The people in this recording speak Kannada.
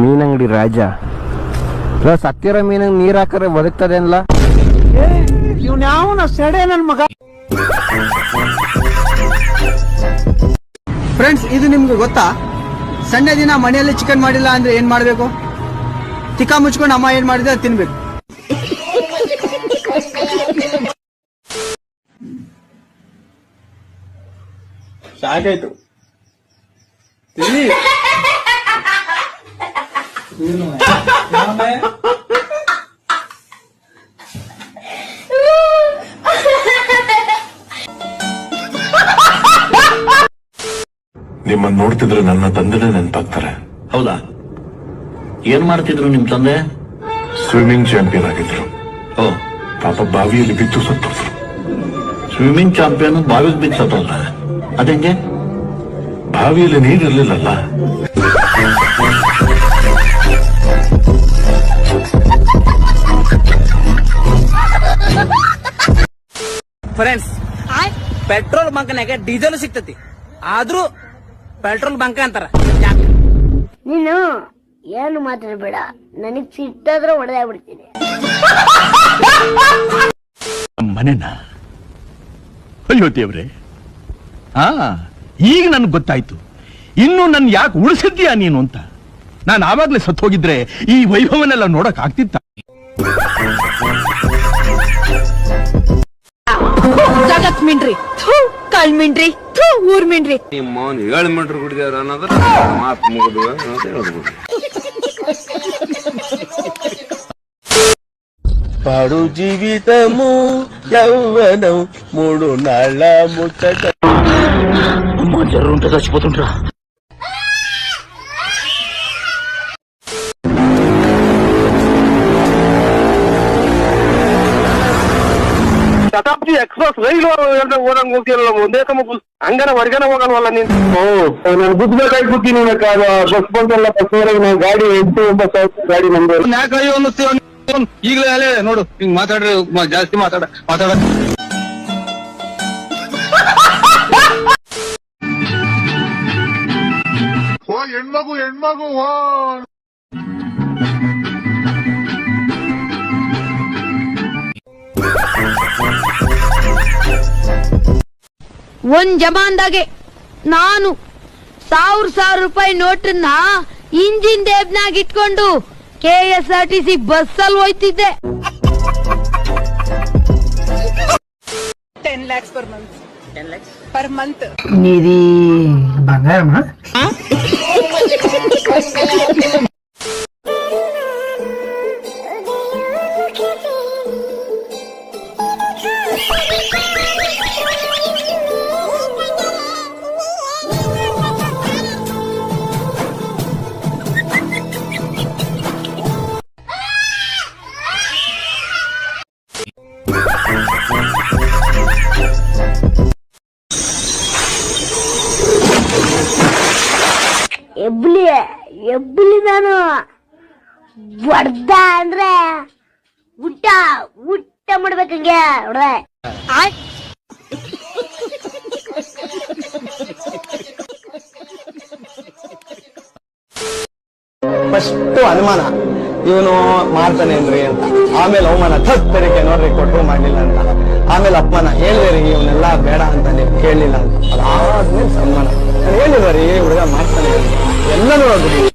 ಮೀನಂಗಡಿ ರಾಜ ಸತ್ತಿರೋ ಮೀನಂಗ್ ನೀರ್ ಹಾಕರೆ ಬದುಕ್ತದೆ ಅನ್ಲ. ಇವ್ನ್ಯಾವನ ಸೆಡೆ ನನ್ ಮಗ. ಫ್ರೆಂಡ್ಸ್, ಇದು ನಿಮ್ಗೆ ಗೊತ್ತಾ? ಸಂಡೇ ದಿನ ಮನೆಯಲ್ಲಿ ಚಿಕನ್ ಮಾಡಿಲ್ಲ ಅಂದ್ರೆ ಏನ್ ಮಾಡ್ಬೇಕು? ತಿಕ್ಕ ಮುಚ್ಕೊಂಡು ಅಮ್ಮ ಏನ್ ಮಾಡಿದ್ರೆ ಅದು ತಿನ್ಬೇಕು. ಸಾಕಾಯ್ತು. ನಿಮ್ಮನ್ನ ನೋಡ್ತಿದ್ರೆ ನನ್ನ ತಂದೆನೇ ನೆನಪಾಗ್ತಾರೆ. ಹೌದಾ? ಏನ್ ಮಾಡ್ತಿದ್ರು ನಿಮ್ ತಂದೆ? ಸ್ವಿಮ್ಮಿಂಗ್ ಚಾಂಪಿಯನ್ ಆಗಿದ್ರು. ಓ, ಪಾಪ ಬಾವಿಯಲ್ಲಿ ಬಿದ್ದು ಸತ್ತೋದ್ರು. ಸ್ವಿಮ್ಮಿಂಗ್ ಚಾಂಪಿಯನ್ ಬಾವಿಗೆ ಬಿದ್ದು ಸತ್ತೋದ್ರ? ಅದಂಗೆ? ಬಾವಿಯಲ್ಲಿ ನೀರಿರ್ಲಿಲ್ಲಲ್ಲ. ಫ್ರೆಂಡ್ಸ್, ಪೆಟ್ರೋಲ್ ಬಂಕ್ನಾಗ ಡೀಸೆಲ್ ಸಿಗ್ತತಿ, ಆದ್ರೂ ಪೆಟ್ರೋಲ್ ಬಂಕ್ ಅಂತಾರ. ನೀನು ಏನು ಮಾತಾಡಬೇಡ, ನನಗ್ ಸಿಟ್ಟಾದ್ರೆ ಹೊಡೆದಾಗ್ಬಿಡ್ತೀನಿ. ಮನೆನಾ? ಅಯ್ಯೋ ದೇವ್ರೆ, ಈಗ ನನ್ಗೆ ಗೊತ್ತಾಯ್ತು ಇನ್ನು ನನ್ ಯಾಕೆ ಉಳಿಸಿದ್ಯಾ ನೀನು ಅಂತ. ನಾನು ಆವಾಗ್ಲೇ ಸತ್ತು ಹೋಗಿದ್ರೆ ಈ ವೈಭವನೆಲ್ಲ ನೋಡಕ್ ಆಗ್ತಿತ್ತ? ಜಗತ್ ಮಿಂಡ್ರಿ, ಕಳ್ ಮಿಂಡ್ರಿ, ಊರ್ ಮಿಂಡ್ರಿ. ನಿಮ್ಮವನ್ 7 ಮೀಟರ್ ಕುಡಿದಾರ ಅನ್ನೋದ್ರ ಮಾತು ಮುಗಿದು ಅಂತ ಹೇಳ್ಬೋದು. పాడు జీవితము యౌవనం 3 నాళ్ళ ముచ్చట. జరుగుంటే చచ్చిపోతుంటా. ಶತಾಬ್ದಿ ಎಕ್ಸ್ಪ್ರೆಸ್ ರೈಲು ಓದಂಗ್ ಹೋಗ್ತಿರಲ್ಲ, ಒಂದೇ ಸಮ ಹಂಗನ ಹೊರಗನ ಹೋಗಲ್ವಲ್ಲ ನೀನು? ನಾನು ಗುದ್ಬೇಕಾಗಿ ಕೂತೀನಿ. ಬಸ್ ಬಂದಲ್ಲ, ಬಸ್ ನಾನು ಗಾಡಿ 8-9 ಗಾಡಿ ನಮ್ದು. ಈಗಲೇ ಅಲ್ಲೇ ನೋಡು, ಹಿಂಗ್ ಮಾತಾಡ್ರಿ, ಜಾಸ್ತಿ ಮಾತಾಡ. ಹೆಣ್ಮಗು ಒಂದ್ ಜಮಾನ್ದಾಗೆ ನಾನು 1000 ರೂಪಾಯಿ ನೋಟನ್ನ ಇಂಜಿನ್ ದೇಬ್ನಾಗ ಇಟ್ಕೊಂಡು KSRTC ಬಸ್ ಅಲ್ಲಿ ಹೋಯ್ತಿದ್ದೆ. 10 lakhs per month. 10 lakhs per month. నీది బంగారమా? ಎಬ್ಲಿ ನಾನು ಹೊಡ್ದ ಅಂದ್ರೆ ಊಟ ಮಾಡ್ಬೇಕಂಗೆ ಹೊಡ್ದೆ. ಫಸ್ಟ್ ಅನುಮಾನ ಇವನು ಮಾಡ್ತಾನೆ ಏನ್ರಿ ಅಂತ, ಆಮೇಲೆ ಅವಮಾನ, ತಪ್ಪರಿಗೆ ನೋಡ್ರಿ ಕೊಟ್ಟರು ಮಾಡ್ಲಿಲ್ಲ ಅಂತ, ಆಮೇಲೆ ಅಪಮಾನ, ಹೇಳ್ರಿ ಇವನ್ನೆಲ್ಲ ಬೇಡ ಅಂತ ನೀವು ಕೇಳಲಿಲ್ಲ ಅಂತ, ಅದಾದ್ಮೇಲೆ ಸನ್ಮಾನ. ಹೇಳಿದ್ರಿ ಹುಡುಗ ಮಾಡ್ತಾನೆ ಎಲ್ಲ ನೋಡೋದು.